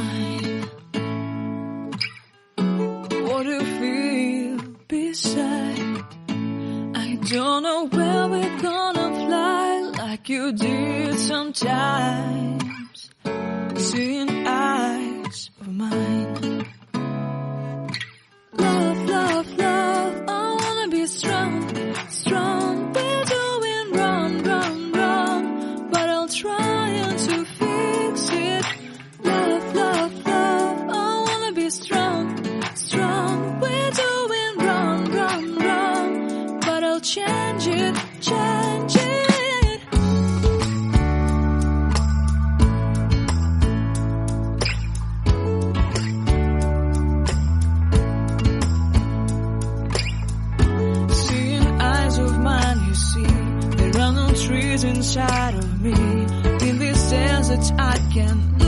mine. What do you feel beside? I don't know where we're gonna fly like you did sometimes. Seeing eyes of mine. Love, love, love, I wanna be strong, strong. We're doing wrong, wrong, wrong, but I'll try to fix it. Love, love, love, I wanna be strong, strong. We're doing wrong, wrong, wrong, but I'll change it, change it. Trees inside of me. In this desert I can